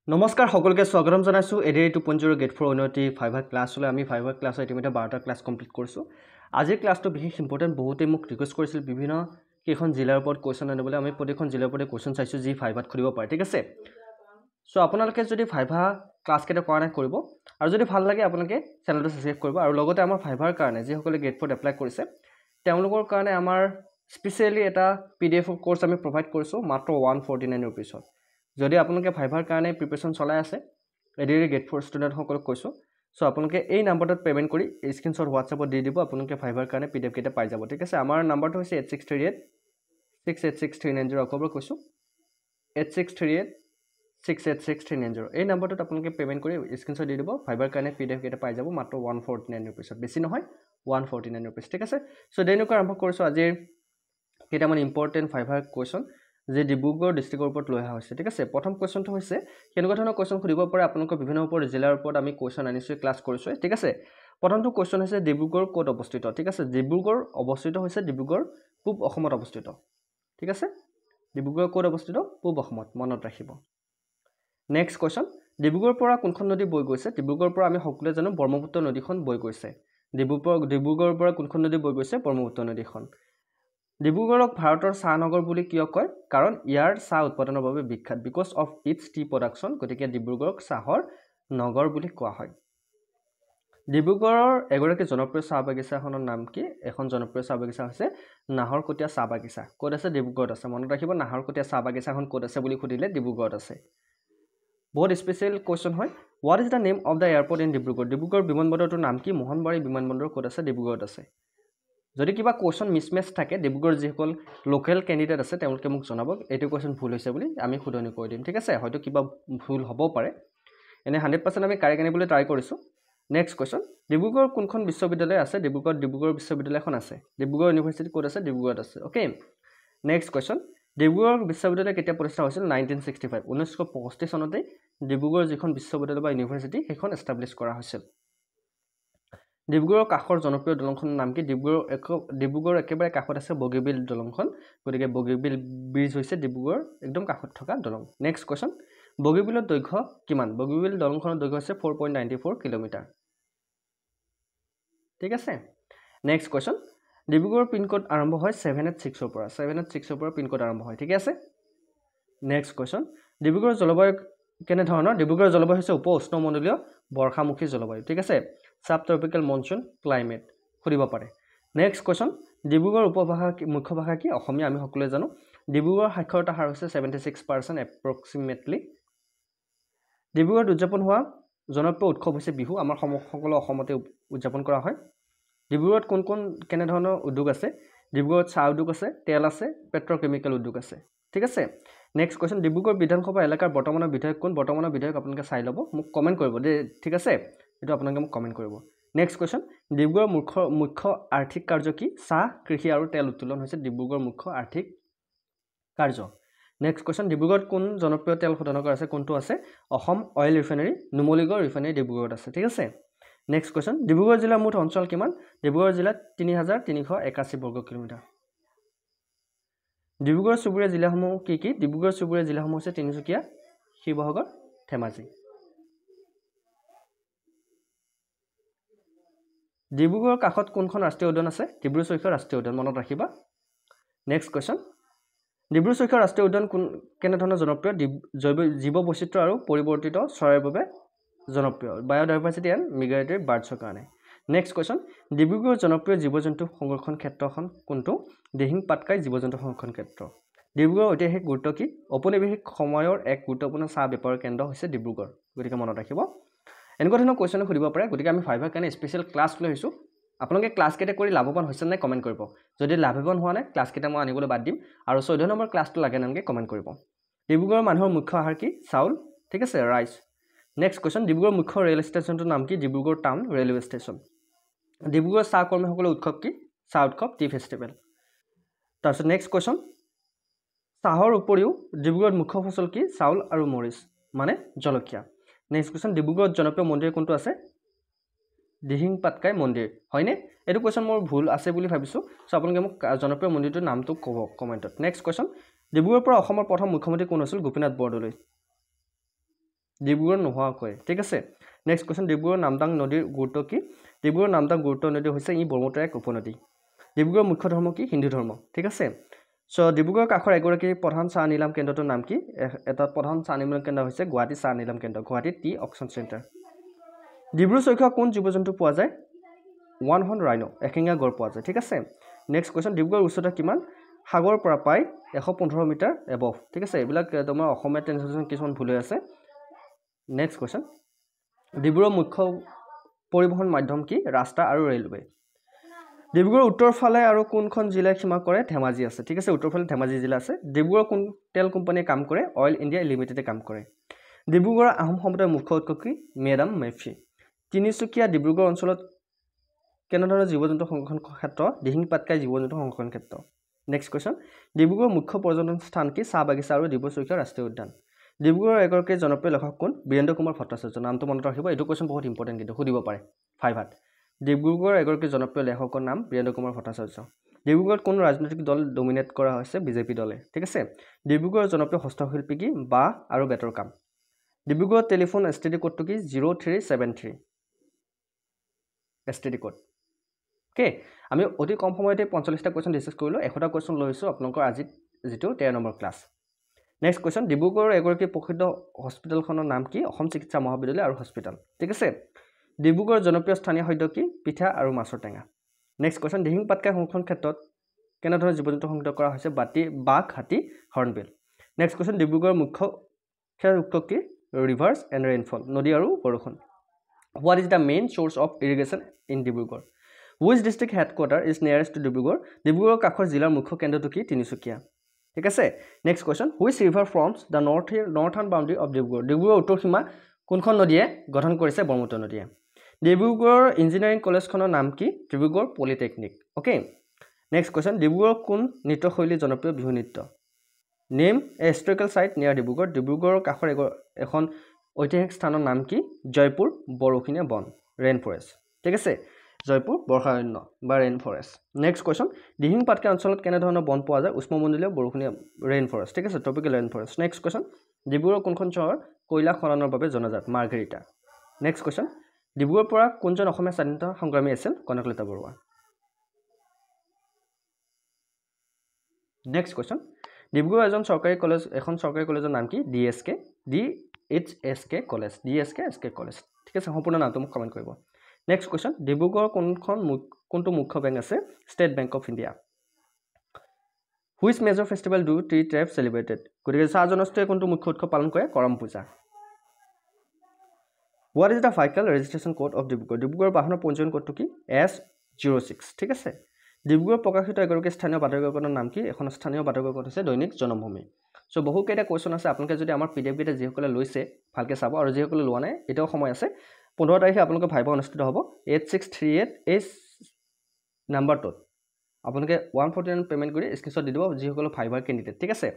নমস্কাৰ সকলোকে স্বাগতম জনাইছো এডি 2.0 গেট 4 উন্নতি 5 ক্লাছলৈ আমি 5 ক্লাছ ইতিমধ্যে 12টা ক্লাছ কমপ্লিট কৰিছো আজিৰ ক্লাছটো বিশেষ ইম্পৰ্টেন্ট বহুতে মোক ৰিকুৱেষ্ট কৰিছিল বিভিন্ন কেখন জিলাৰ ওপৰত কোৱেশ্চন আনিবলৈ আমি প্ৰতিখন জিলাৰ ওপৰত কোৱেশ্চন চাইছো যি 5ত কৰিব পাৰে ঠিক আছে সো আপোনালোকে যদি 5 ক্লাছ কেটা কৰা নাই কৰিব আৰু যদি ভাল লাগে আপোনালোকে চেনেলটো সাবস্ক্ৰাইব কৰিব আৰু লগতে আমাৰ 5ৰ কাৰণে যি সকলে গেট 4 এপ্লাই কৰিছে তেওঁলোকৰ কাৰণে আমাৰ স্পেশালি এটা পিডিএফ কোৰ্স আমি প্ৰভাইড কৰিছো মাত্ৰ 149 ৰুপিছত যদি আপোনালোকে 5ৰ কাৰণে প্ৰিপাৰেচন চলাই আছে এডিৰি গেট 4 ষ্টুডেন্ট সকলক কৈছো সো আপোনালোকে এই নম্বৰটোত পেমেন্ট কৰি স্ক্ৰিনশ্বট WhatsAppত দি দিব আপোনালোকে 5ৰ কাৰণে পিডিএফ কেটা পাই যাব ঠিক আছে আমাৰ নম্বৰটো হৈছে 8638 686390 আকবৰ কৈছো 8638 686390 এই নম্বৰটোত আপোনালোকে পেমেন্ট কৰি স্ক্ৰিনশ্বট দি দিব 5ৰ কাৰণে পিডিএফ কেটা পাই যাব মাত্ৰ 149 ৰুপিছত বেছি নহয় 149 ৰুপিছ ঠিক আছে সো দেনুকা আৰম্ভ কৰিছো আজি কেটামান ইম্পৰ্টেন্ট 5ৰ কোৱেশ্চন যে ডিব্ৰুগড় ডিস্ট্ৰিক্টৰ ওপৰত লৈ আহা হৈছে ঠিক আছে প্ৰথম কোৱেশ্চনটো হৈছে কেনেকুৱা ধৰণৰ কোৱেশ্চন খুদিব পাৰে আপোনালোকৰ বিভিন্ন ওপৰত জিলাৰ ওপৰত আমি কোৱেশ্চন আনিছো ক্লাছ কৰিছো ঠিক আছে প্ৰথমটো কোৱেশ্চন হৈছে ডিব্ৰুগড় ক'ত অৱস্থিত ঠিক আছে ডিব্ৰুগড় অৱস্থিত হৈছে ডিব্ৰুগড় পূব অসমত অৱস্থিত ঠিক আছে ডিব্ৰুগড় ক'ত অৱস্থিত পূব অসমত মনত ৰাখিব নেক্সট কোৱেশ্চন ডিব্ৰুগড়ৰ পৰা কোনখন নদী বৈ গৈছে ডিব্ৰুগড়ৰ পৰা আমি সকলোৱে জানো ব্ৰহ্মপুত্ৰ নদীখন বৈ গৈছে ডিব্ৰুগড়ৰ পৰা কোনখন নদী বৈ গৈছে ব্ৰহ্মপুত্ৰ নদীখন ডিব্ৰুগড়ক ভাৰতৰ চাহ নগৰ বুলি কিয় কয় কাৰণ ইয়াৰ চাহ উৎপাদনৰ বাবে বিখ্যাত because of its T production গতিকে ডিব্ৰুগড়ক চাহৰ নগৰ বুলি কোৱা হয় ডিব্ৰুগড়ৰ এগৰাকী জনপ্ৰিয় চাহ বাগিচাখনৰ নাম কি এখন জনপ্ৰিয় চাহ বাগিচা হৈছে নাহৰকটীয়া চাহ বাগিচা ক'ত আছে ডিব্ৰুগড়ত আছে মনত ৰাখিব নাহৰকটীয়া চাহ বাগিচাখন ক'ত আছে বুলি খুদিলে ডিব্ৰুগড়ত আছে বহুত স্পেশাল কোৱেশ্চন হয় what is the name of the airport in Dibrugarh Dibrugarh বিমানবন্দৰটোৰ নাম কি মোহনবাৰী বিমানবন্দৰ ক'ত আছে ডিব্ৰুগড়ত আছে যদি কিবা কোৱেশ্চন মিছমেচ থাকে ডিব্ৰুগড় যিসকল লোকেল ক্যান্ডিডেট আছে তেওঁলোকে মোক জনাব এটো কোৱেশ্চন ভুল হৈছে বুলি আমি খুদনি কৈ দিম ঠিক আছে হয়তো কিবা ভুল হ'ব পাৰে এনে 100% আমি কাৰেক্ট আনিবলৈ ট্ৰাই কৰিছো নেক্সট কোৱেশ্চন ডিব্ৰুগড় কোনখন বিশ্ববিদ্যালয় আছে ডিব্ৰুগড় বিশ্ববিদ্যালয়খন আছে ডিব্ৰুগড় ইউনিভাৰ্সিটি ক'ত আছে ডিব্ৰুগড়ত আছে ওকে নেক্সট কোৱেশ্চন ডিব্ৰুগড় বিশ্ববিদ্যালয় কেতিয়া প্ৰতিষ্ঠা হৈছিল 1965 1965 চনতে ডিব্ৰুগড় যিখন বিশ্ববিদ্যালয় বা ইউনিভাৰ্সিটি সেইখন এষ্টাবলিশ কৰা হৈছিল ডিব্ৰুগড়ৰ কাষৰ জনপ্ৰিয় দলংখনৰ নাম কি ডিব্ৰুগড় একেবাৰে কাষত আছে বগীবিল দলংখন গতিকে বগীবিল ব্ৰিজ হৈছে ডিব্ৰুগড় একদম কাষত থকা দলং নেক্সট কোৱেশ্চন বগীবিলৰ দৈৰ্ঘ্য কিমান বগীবিল দলংখনৰ দৈৰ্ঘ্য হৈছে 4.94 কিলোমিটাৰ ঠিক আছে নেক্সট কোৱেশ্চন ডিব্ৰুগড়ৰ পিন কোড আৰম্ভ হয় 786 ৰ পৰা 786 ৰ পৰা পিন কোড আৰম্ভ হয় ঠিক আছে নেক্সট কোৱেশ্চন ডিব্ৰুগড়ৰ জলবায়ু কেনে ধৰণৰ ডিব্ৰুগড়ৰ জলবায়ু হৈছে উপ উষ্ণমণ্ডলীয় বৰ্ষামুখী জলবায়ু ঠিক আছে সাব ট্ৰপিক্যাল মনসুন ক্লাইমেট খুদিব পাৰে নেক্সট কোৱেশ্চন ডিব্ৰুগড়ৰ উপভাষা মুখ্য ভাষা কি অসমীয়া আমি সকলোৱে জানো ডিব্ৰুগড়ৰ সাক্ষৰতা হাৰ হৈছে 76% এপ্ৰক্সিমেটলি ডিব্ৰুগড়ত উদযাপন হোৱা জনপ্ৰিয় উৎসৱ হৈছে বিহু আমাৰ সকলো অসমতে উদযাপন কৰা হয় ডিব্ৰুগড়ত কোন কোন কেনে ধৰণৰ উদ্যোগ আছে ডিব্ৰুগড়ত চাহ উদ্যোগ আছে তেল আছে পেট্ৰকেমিকেল উদ্যোগ আছে ঠিক আছে নেক্সট কোৱেশ্চন ডিব্ৰুগড় বিধানসভা এলেকাৰ বৰ্তমানৰ বিধায়ক কোন বৰ্তমানৰ বিধায়ক আপোনালোকে চাই ল'ব মোক কমেন্ট কৰিব দে ঠিক আছে এটো আপোনালোকে মোক কমেন্ট কৰিব নেক্সট কোৱেশ্চন ডিব্ৰুগড়ৰ মুখ্য আৰ্থিক কাৰ্য কি চাহ কৃষি আৰু তেল উত্তোলন হৈছে ডিব্ৰুগড়ৰ মুখ্য আৰ্থিক কাৰ্য নেক্সট কোৱেশ্চন ডিব্ৰুগড়ত কোন জনপ্ৰিয় তেল শোধনাগাৰ আছে কোনটো আছে Assam oil refinery Numaligarh refinery ডিব্ৰুগড়ত আছে ঠিক আছে নেক্সট কোৱেশ্চন ডিব্ৰুগড় জিলাৰ মুঠ অঞ্চল কিমান ডিব্ৰুগড় জিলাত 3381 বৰ্গ কিলোমিটাৰ ডিব্ৰুগড় চুবুৰীয়া জিলাসমূহ কি কি ডিব্ৰুগড় চুবুৰীয়া জিলাসমূহ হৈছে তিনিচুকীয়া শিৱসাগৰ ধেমাজি ডিব্ৰুগড়ৰ কাষত কোনখন ৰাষ্ট্ৰীয় উদ্যান আছে ডিব্ৰু-চৈখোৱা ৰাষ্ট্ৰীয় উদ্যান মনত ৰাখিবা নেক্সট কোৱেশ্চন ডিব্ৰু-চৈখোৱা ৰাষ্ট্ৰীয় উদ্যান কেনে ধৰণৰ জনপ্ৰিয় জীৱ বৈচিত্ৰ্য আৰু পৰিৱৰ্তিত চৰাইৰ বাবে জনপ্ৰিয় বায়োডাইভাৰ্চিটি এণ্ড মিগ্ৰেটৰী বাৰ্ডছৰ কাৰণে নেক্সট কোৱেশ্চন ডিব্ৰুগড়ৰ জনপ্ৰিয় জীৱ-জন্তু সংৰক্ষণ ক্ষেত্ৰখন কোনটো দিহিং পাটকাই জীৱ-জন্তু সংৰক্ষণ ক্ষেত্ৰ ডিব্ৰুগড়ৰ ঐতিহাসিক গুৰুত্ব কি ঔপনিবেশিক সময়ৰ এক গুৰুত্বপূৰ্ণ চাহ বেপাৰৰ কেন্দ্ৰ হৈছে ডিব্ৰুগড় গতিকে মনত ৰাখিব এনেকুৱা ধৰণৰ কোৱেশ্চন খুদিব পাৰে গতিকে আমি 5ৰ কাৰণে স্পেশাল ক্লাছ লৈ আহিছো আপোনালোকে ক্লাছ কেটা কৰি লাভৱান হৈছে নাই কমেন্ট কৰিব যদি লাভৱান হোৱা নাই ক্লাছ কেটা মই আনিবলৈ বাদ দিম আৰু 14 নম্বৰ ক্লাছটো লাগে নামকে কমেন্ট কৰিব ডিব্ৰুগড়ৰ মানুহৰ মুখ্য আহাৰ কি চাউল ঠিক আছে ৰাইচ নেক্সট কোৱেশ্চন ডিব্ৰুগড়ৰ মুখ্য ৰেল ষ্টেচনটোৰ নাম কি ডিব্ৰুগড় টাউন ৰেলৱে ষ্টেচন ডিব্ৰুগড়ৰ চাহ কৰ্মীসকলৰ উৎসৱ কি চাহ উৎসৱ টি ফেষ্টিভেল তাৰপিছত নেক্সট কোৱেশ্চন চাহৰ উপৰিও ডিব্ৰুগড়ৰ মুখ্য ফসল কি চাউল আৰু মৰিচ মানে জলকীয়া নেক্সট কোৱেশ্চন ডিব্ৰুগড়ত জনপ্ৰিয় মন্দিৰ কোনটো আছে দিহিং পাটকাই মন্দিৰ হয়নে এটো কোৱেশ্চন মোৰ ভুল আছে বুলি ভাবিছো সো আপোনালোকে মোক জনপ্ৰিয় মন্দিৰটোৰ নামটো ক'ব কমেন্টত নেক্সট কোৱেশ্চন ডিব্ৰুগড়ৰ পৰা অসমৰ প্ৰথম মুখ্যমন্ত্ৰী কোন আছিল গোপীনাথ বৰদলৈ ডিব্ৰুগড় নোহোৱাকৈ ঠিক আছে নেক্সট কোৱেশ্চন ডিব্ৰুগড় নামদাং নদীৰ গুৰুত্ব কি ডিব্ৰুগড় নামদাং গুৰুত্ব নদী হৈছে ই ব্ৰহ্মপুত্ৰৰ এক উপনদী ডিব্ৰুগড়ৰ মুখ্য ধৰ্ম কি হিন্দু ধৰ্ম ঠিক আছে সো ডিব্ৰুগড়ৰ কাষৰ এগৰাকী প্ৰধান চাহ নিলাম কেন্দ্ৰটোৰ নাম কি এটা প্ৰধান চাহ নিলাম কেন্দ্ৰ হৈছে গুৱাহাটী চাহ নিলাম কেন্দ্ৰ Guwahati T auction centre Dibru-Saikhowa কোন জীৱ-জন্তু পোৱা যায় ওৱান হৰ্ন ৰাইনো এশিঙীয়া গড় পোৱা যায় ঠিক আছে নেক্সট কোৱেশ্চন ডিব্ৰুগড়ৰ উচ্চতা কিমান সাগৰৰ পৰা প্ৰায় 115 মিটাৰ এবভ ঠিক আছে এইবিলাক তোমাৰ অসমীয়া ট্ৰান্সলেশ্যন কিছুমান ভুল হৈ আছে নেক্সট কোৱেশ্চন ডিব্ৰুগড়ৰ মুখ্য পৰিবহণ মাধ্যম কি ৰাস্তা আৰু ৰেলৱে ডিব্ৰুগড়ৰ উত্তৰ ফালে আৰু কোনখন জিলাই সীমা কৰে ধেমাজি আছে ঠিক আছে উত্তৰ ফালে ধেমাজি জিলা আছে ডিব্ৰুগড়ৰ কোন তেল কোম্পানীয়ে কাম কৰে অইল ইণ্ডিয়া লিমিটেডে কাম কৰে ডিব্ৰুগড়ৰ আহোম সম্প্ৰদায়ৰ মুখ্য উৎস কি মেডাম মেফি তিনিচুকীয়া ডিব্ৰুগড় অঞ্চলত কেনেধৰণৰ জীৱ-জন্তু সংৰক্ষণ ক্ষেত্ৰ দিহিং পাটকাই জীৱ-জন্তু সংৰক্ষণ ক্ষেত্ৰ নেক্সট কোৱেশ্চন ডিব্ৰুগড়ৰ মুখ্য পৰ্যটন স্থান কি চাহ বাগিচা আৰু ডিব্ৰু-চৈখোৱা ৰাষ্ট্ৰীয় উদ্যান ডিব্ৰুগড়ৰ এগৰাকী জনপ্ৰিয় লেখক কোন বীৰেন্দ্ৰ কুমাৰ ভট্টাচাৰ্য নামটো মনত ৰাখিব এইটো কোৱেশ্চন বহুত ইম্পৰ্টেণ্ট কিন্তু সুধিব পাৰে 5 ডিব্ৰুগড়ৰ এগৰাকী জনপ্ৰিয় লেখকৰ নাম বীৰেন্দ্ৰ কুমাৰ ভট্টাচাৰ্য ডিব্ৰুগড়ত কোন ৰাজনৈতিক দল ডমিনেট কৰা হৈছে বিজেপি দলে ঠিক আছে ডিব্ৰুগড়ৰ জনপ্ৰিয় হস্তশিল্পী কি বাঁহ আৰু বেতৰ কাম ডিব্ৰুগড়ৰ টেলিফোন এছটিডি কোডটো কি 0373 এছটিডি কোড ওকে আমি অতি কম সময়তে 45টা কোৱেশ্চন ডিসকাস কৰিলো 100টা কোৱেশ্চন লৈছো আপোনালোকৰ আজি যেটো 13 নম্বৰ ক্লাছ নেক্সট কোৱেশ্চন ডিব্ৰুগড়ৰ এগৰাকী প্ৰসিদ্ধ হস্পিটেলখনৰ নাম কি অসম চিকিৎসা মহাবিদ্যালয় আৰু হস্পিটেল ঠিক আছে ডিব্ৰুগড়ৰ জনপ্ৰিয় স্থানীয় খাদ্য কি পিঠা আৰু মাছৰ টেঙা নেক্সট কোৱেশ্চন দিহিং পাটকাই সংৰক্ষণ ক্ষেত্ৰত কেনেধৰণৰ জীৱ-জন্তু সংৰক্ষিত কৰা হৈছে বাঘ হাতী হৰ্ণবিল নেক্সট কোৱেশ্চন ডিব্ৰুগড়ৰ মুখ্য খেৰ উৎস কি ৰিভাৰ্ছ এণ্ড ৰেইনফল নদী আৰু বৰষুণ what is the main source of irrigation in Dibrugarh which district headquarter is nearest to Dibrugarh ডিব্ৰুগড়ৰ কাষৰ জিলাৰ মুখ্য কেন্দ্ৰটো কি তিনিচুকীয়া ঠিক আছে next question which river forms the northern boundary of Dibrugarh ডিব্ৰুগড়ৰ উত্তৰ সীমা কোনখন নদীয়ে গঠন কৰিছে ব্ৰহ্মপুত্ৰ নদীয়ে ডিব্ৰুগড়ৰ ইঞ্জিনিয়াৰিং কলেজখনৰ নাম কি Dibrugarh polytechnic okay next question ডিব্ৰুগড়ৰ কোন নৃত্যশৈলী জনপ্ৰিয় বিহু নৃত্য নেম এ হিষ্টৰিকেল সাইট নিয়াৰ ডিব্ৰুগড় ডিব্ৰুগড়ৰ কাষৰ এখন ঐতিহাসিক স্থানৰ নাম কি জয়পুৰ বৰষুণীয়া বন ৰেইন ফৰেষ্ট ঠিক আছে জয়পুৰ বৰ্ষাৰণ্য বা rain forest next question Dihing Patkai অঞ্চলত কেনেধৰণৰ বন পোৱা যায় উষ্ণমণ্ডলীয় বৰষুণীয়া ৰেইন ফৰেষ্ট ঠিক আছে tropical rain forest next question ডিব্ৰুগড়ৰ কোনখন চহৰ কয়লা খননৰ বাবে জনাজাত মাৰ্ঘেৰিটা নেক্সট কোৱেশ্চন ডিব্ৰুগড়ৰ পৰা কোনজন অসমীয়া স্বাধীনতা সংগ্ৰামী আছিল কনকলতা বৰুৱা নেক্সট কোৱেশ্চন ডিব্ৰুগড় এখন চৰকাৰী কলেজৰ নাম কি DHSK কলেজ DHSK কলেজ ঠিক আছে সম্পূৰ্ণ নামটো মোক কমেন্ট কৰিব নেক্সট কোৱেশ্চন ডিব্ৰুগড়ৰ কোনটো মুখ্য বেংক আছে state bank of India which major festival do tea tribe celebrated গতিকে চাহ জনগোষ্ঠীয়ে কোনটো মুখ্য উৎসৱ পালন কৰে কৰম পূজা what is the vehicle registration code of Dibrugarh ডিব্ৰুগড়ৰ বাহনৰ পঞ্জীয়ন কোডটো কি S06 ঠিক আছে ডিব্ৰুগড় প্ৰকাশিত এগৰাকী স্থানীয় বাতৰিকাকতৰ নাম কি এখন স্থানীয় বাতৰিকাকত হৈছে দৈনিক জনমভূমি সো বহু কেইটা কোৱেশ্চন আছে আপোনালোকে যদি আমাৰ PDF কেইটা যিসকলে লৈছে ভালকৈ চাব আৰু যিসকলে লোৱা নাই এটাও সময় আছে 15 তাৰিখে আপোনালোকৰ ভাইবা অনুষ্ঠিত হ'ব 8638 এই নাম্বাৰটোত আপোনালোকে 149 পেমেন্ট কৰি স্ক্ৰিনশ্বট দি দিব যিসকলে ভাইবাৰ কেণ্ডিডেট ঠিক আছে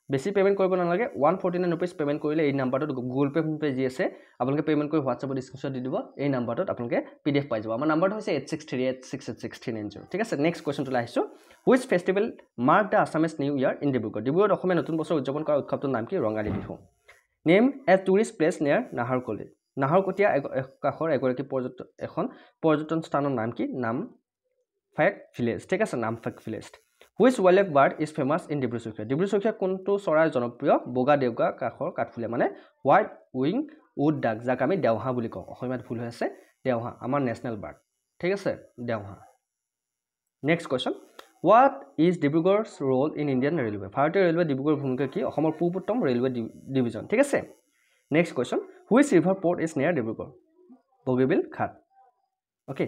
বেছি পেমেন্ট কৰিব নালাগে 149 रुपीस পেমেন্ট কৰিলে এই নাম্বাৰটোত গুগল পে ফোন পে যি আছে আপোনালোকে পেমেন্ট কৰি WhatsAppত স্ক্ৰিনশ্বট দি দিব এই নাম্বাৰটোত আপোনালোকে PDF পাই যাব আমাৰ নাম্বাৰটো হৈছে 8638668690 ঠিক আছে নেক্সট কোৱেশ্চন তুলা আহিছো which festival mark the Assamese new year in Dibrugarh ডিব্ৰুগড়ত অসমীয়া নতুন বছৰ উদযাপন কৰা উৎসৱটোৰ নাম কি ৰঙালী বিহু নেম এ টুৰিষ্ট প্লেচ নিয়াৰ নাহৰকলি নাহৰকটীয়া কাষৰ এগৰাকী পৰ্যটন স্থানৰ নাম কি নাম ফেক ভিলেজ ঠিক আছে নাম fake village which wildlife bird is famous in Dibru-Saikhowa Dibru-Saikhowa কোনটো চৰাই জনপ্ৰিয় বগা দেউকা কাষৰ কাঠফুলীয়া মানে হোৱাইট উইং উড ডাক যাক আমি দেওহা বুলি কওঁ অসমীয়াত ভুল হৈ আছে দেওহা আমাৰ নেশ্যনেল বাৰ্ড ঠিক আছে দেওহা next question what is Dibrugarh's role in Indian railway ভাৰতীয় ৰেলৱে ডিব্ৰুগড়ৰ ভূমিকা কি অসমৰ পূৰ্বোত্তম ৰেলৱে ডিভিজন ঠিক আছে next question which river port is near Dibrugarh Bogibeel ঘাট ওকে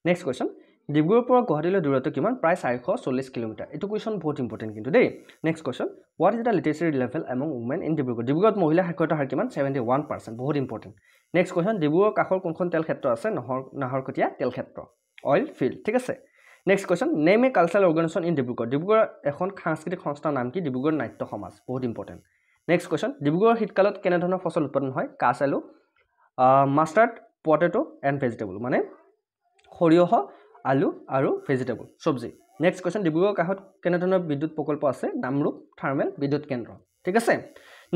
নেক্সট কোৱেশ্চন ডিব্ৰুগড়ৰ পৰা গুৱাহাটীলৈ দূৰত্ব কিমান প্ৰায় 440 কিলোমিটাৰ এটো কোৱেশ্চন বহুত ইম্পৰ্টেন্ট কিন্তু দেই next question what is the লিটাৰেচি level among women in Dibrugarh ডিব্ৰুগড়ত মহিলা সাক্ষৰতাৰ হাৰ কিমান 71% বহুত ইম্পৰ্টেন্ট নেক্সট কোৱেশ্চন ডিব্ৰুগড়ৰ কাষৰ কোনখন তেল ক্ষেত্ৰ আছে নাহৰকটীয়া তেল ক্ষেত্ৰ অইল ফিল্ড ঠিক আছে next question name a cultural organisation in Dibrugarh Dibrugarh এখন সাংস্কৃতিক সংস্থাৰ নাম কি ডিব্ৰুগড় নাট্য সমাজ বহুত ইম্পৰ্টেন্ট নেক্সট কোৱেশ্চন ডিব্ৰুগড়ৰ শীতকালত কেনে ধৰণৰ ফসল উৎপাদন হয় কাছ আলু মাষ্টাৰ্ড পটেটো এণ্ড ভেজিটেবল মানে সৰিয়হ আলু আৰু ভেজিটেবল সবজি নেক্সট কুৱেশ্যন ডিব্ৰুগড় কাষত কেনেধৰণৰ বিদ্যুৎ প্ৰকল্প আছে নামৰূপ থাৰ্মেল বিদ্যুৎ কেন্দ্ৰ ঠিক আছে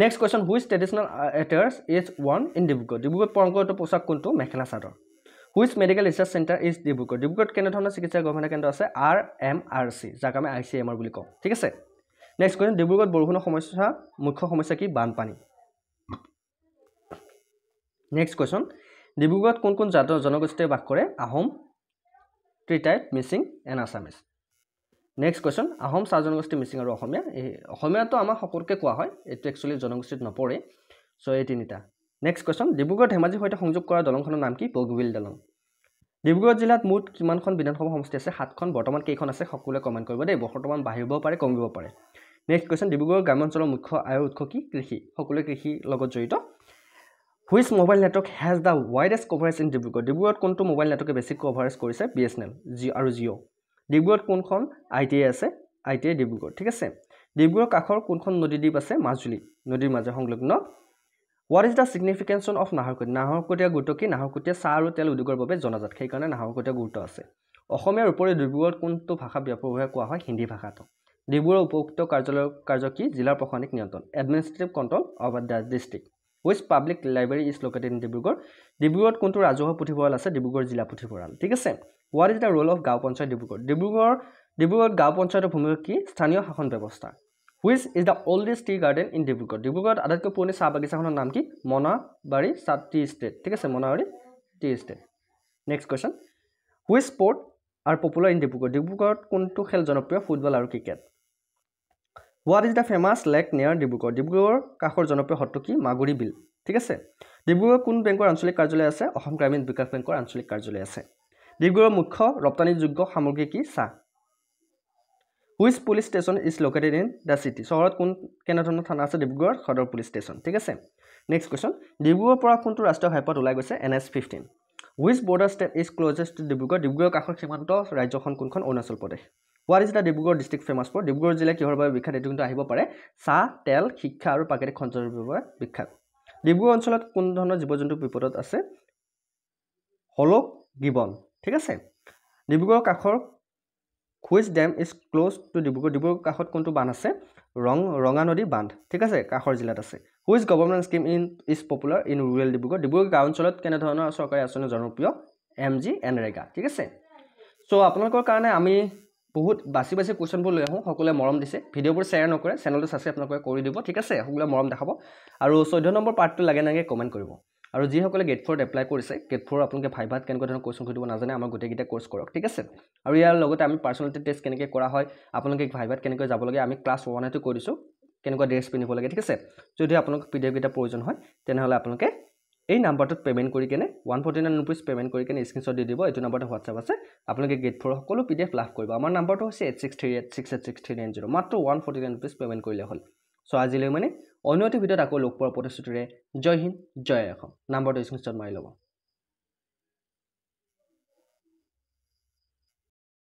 next question which traditional attire is worn in Dibrugarh Dibrugarh পৰম্পৰাগত পোচাক কোনটো mekhela chador which medical research centre is Dibrugarh ডিব্ৰুগড়ত কেনেধৰণৰ চিকিৎসা গৱেষণা কেন্দ্ৰ আছে RMRC যাক আমি ICMR বুলি কওঁ ঠিক আছে নেক্সট কুৱেশ্যন ডিব্ৰুগড়ত বৰষুণৰ সমস্যা মুখ্য সমস্যা কি বানপানী নেক্সট কুৱেশ্যন ডিব্ৰুগড়ত কোন কোন জাতৰ জনগোষ্ঠীয়ে বাস কৰে Ahom tea tribe Mising and Assamese next question Ahom চাহ জনগোষ্ঠী মিচিং আৰু অসমীয়া এই অসমীয়াটো আমাৰ সকলোকে কোৱা হয় এইটো একচুৱেলি জনগোষ্ঠীত নপৰে চ' এই তিনিটা নেক্সট কুৱেশ্যন ডিব্ৰুগড় ধেমাজিৰ সৈতে সংযোগ কৰা দলংখনৰ নাম কি বগীবিল দলং ডিব্ৰুগড় জিলাত মুঠ কিমানখন বিধানসভা সমষ্টি আছে 7খন বৰ্তমান কেইখন আছে সকলোৱে কমেণ্ট কৰিব দেই বৰ্তমান বাঢ়িব পাৰে কমিব পাৰে নেক্সট কুৱেশ্যন ডিব্ৰুগড় গ্ৰামাঞ্চলৰ মুখ্য আয়ৰ উৎস কি কৃষি সকলোৱে কৃষিৰ লগত জড়িত which mobile network has the widest coverage in Dibrugarh ডিব্ৰুগড়ত কোনটো মোবাইল নেটৱৰ্কে বেছি কভাৰেজ কৰিছে BSNL আৰু জিঅ' ডিব্ৰুগড়ত কোনখন ITI আছে ITI ডিব্ৰুগড় ঠিক আছে ডিব্ৰুগড় কাষৰ কোনখন নদী দ্বীপ আছে মাজুলী নদীৰ মাজে সংলগ্ন What is the significance of Naharkatia Naharkatia গুৰুত্ব কি নাহৰকটীয়া চাহ আৰু তেল উদ্যোগৰ বাবে জনাজাত সেইকাৰণে নাহৰকটীয়া গুৰুত্ব আছে অসমীয়াৰ উপৰি ডিব্ৰুগড়ত কোনটো ভাষা ব্যাপকভাৱে কোৱা হয় হিন্দী ভাষাটো ডিব্ৰুগড়ৰ উপযুক্ত কাৰ্যালয়ৰ কাৰ্য কি জিলাৰ প্ৰশাসনিক নিয়ন্ত্ৰণ administrative control of the district which public library is located in Dibrugarh ডিব্ৰুগড়ত কোনটো ৰাজহুৱা পুথিভঁৰাল আছে ডিব্ৰুগড় জিলা পুথিভঁৰাল ঠিক আছে what is the roll of গাঁও পঞ্চায়ত ডিব্ৰুগড়ত গাঁও পঞ্চায়তৰ ভূমিকা কি স্থানীয় শাসন ব্যৱস্থা which is the oldest tea garden in Dibrugarh ডিব্ৰুগড়ত আটাইতকৈ পুৰণি চাহ বাগিচাখনৰ নাম কি মনাবাৰী টি ষ্টেট ঠিক আছে Monabari tea estate next question which sport are popular in Dibrugarh ডিব্ৰুগড়ত কোনটো খেল জনপ্ৰিয় ফুটবল আৰু cricket what is the famous lake near Dibrugarh ডিব্ৰুগড়ৰ কাষৰ জনপ্ৰিয় হ্ৰদটো কি মাগুৰী বিল ঠিক আছে ডিব্ৰুগড়ৰ কোন বেংকৰ আঞ্চলিক কাৰ্যালয় আছে অসম গ্ৰামীণ বিকাশ বেংকৰ আঞ্চলিক কাৰ্যালয় আছে ডিব্ৰুগড়ৰ মুখ্য ৰপ্তানিযোগ্য সামগ্ৰী কি চাহ which police station is located in the city চহৰত কোন কেনেধৰণৰ থানা আছে ডিব্ৰুগড় সদৰ পুলিচ ষ্টেচন ঠিক আছে নেক্সট কুৱেশ্যন ডিব্ৰুগড়ৰ পৰা কোনটো ৰাষ্ট্ৰীয় ঘাইপথ ওলাই গৈছে NH-15 which border state is closest to Dibrugarh ডিব্ৰুগড়ৰ কাষৰ সীমান্ত ৰাজ্যখন কোনখন Arunachal Pradesh what is the Dibrugarh district famous for Dibrugarh জিলা কিহৰ বাবে বিখ্যাত এইটো কিন্তু আহিব পাৰে চাহ তেল শিক্ষা আৰু প্ৰাকৃতিক সৌন্দৰ্যৰ বাবে বিখ্যাত ডিব্ৰুগড় অঞ্চলত কোন ধৰণৰ জীৱ জন্তু বিপদত আছে হলক গিবন ঠিক আছে ডিব্ৰুগড়ৰ কাষৰ which dam is close to Dibrugarh কাষত কোনটো বান্ধ আছে ৰঙা নদী বান্ধ ঠিক আছে কাষৰ জিলাত আছে which government scheme is popular in rural Dibrugarh গাঁও অঞ্চলত কেনেধৰণৰ চৰকাৰী আঁচনি জনপ্ৰিয় MGNREGA ঠিক আছে চ' আপোনালোকৰ কাৰণে আমি বহুত বাছি কুৱেশ্যনবোৰ লৈ আহোঁ সকলোৱে মৰম দিছে ভিডিঅ'বোৰ শ্বেয়াৰ নকৰে চেনেলটো ছাবস্ক্ৰাইব নকৰে কৰি দিব ঠিক আছে সকলোৱে মৰম দেখাব আৰু 14 নম্বৰ পাৰ্টটো লাগে নাগে কমেণ্ট কৰিব আৰু যিসকলে গেট 4 এপ্লাই কৰিছে গেট 4 আপোনালোকে ভাইভাত কেনেকুৱা ধৰণৰ কুৱেশ্যন সুধিব নাজানে আমাৰ গোটেইকেইটা কোৰ্চ কৰক ঠিক আছে আৰু ইয়াৰ লগতে আমি পাৰ্চনেলিটি টেষ্ট কেনেকৈ কৰা হয় আপোনালোকে ভাইভাত কেনেকৈ যাব লাগে আমি ক্লাছ 1তে কৈ দিছোঁ কেনেকুৱা ড্ৰেছ পিন্ধিব লাগে ঠিক আছে যদি আপোনালোক PDF কেইটা প্ৰয়োজন হয় তেনেহ'লে আপোনালোকে এই নাম্বাৰটোত পেমেণ্ট কৰি কেনে 149 रुपीस পেমেণ্ট কৰি কেনে স্ক্ৰীনশ্বট দি দিব এইটো নাম্বাৰটো হোৱাটছআপ আছে আপোনালোকে গেট 4 সকলো PDF লাভ কৰিব আমাৰ নাম্বাৰটো হৈছে 8638686390 মাত্ৰ 149 रुपीस পেমেণ্ট কৰিলে হ'ল চ' আজিলৈ মানে অন্য এটা ভিডিঅ'ত আকৌ লগ পোৱাৰ প্ৰতিশ্ৰুতিৰে জয় হিন্দ জয় অসম নাম্বাৰটো স্ক্ৰীনশ্বট মাৰি ল'ব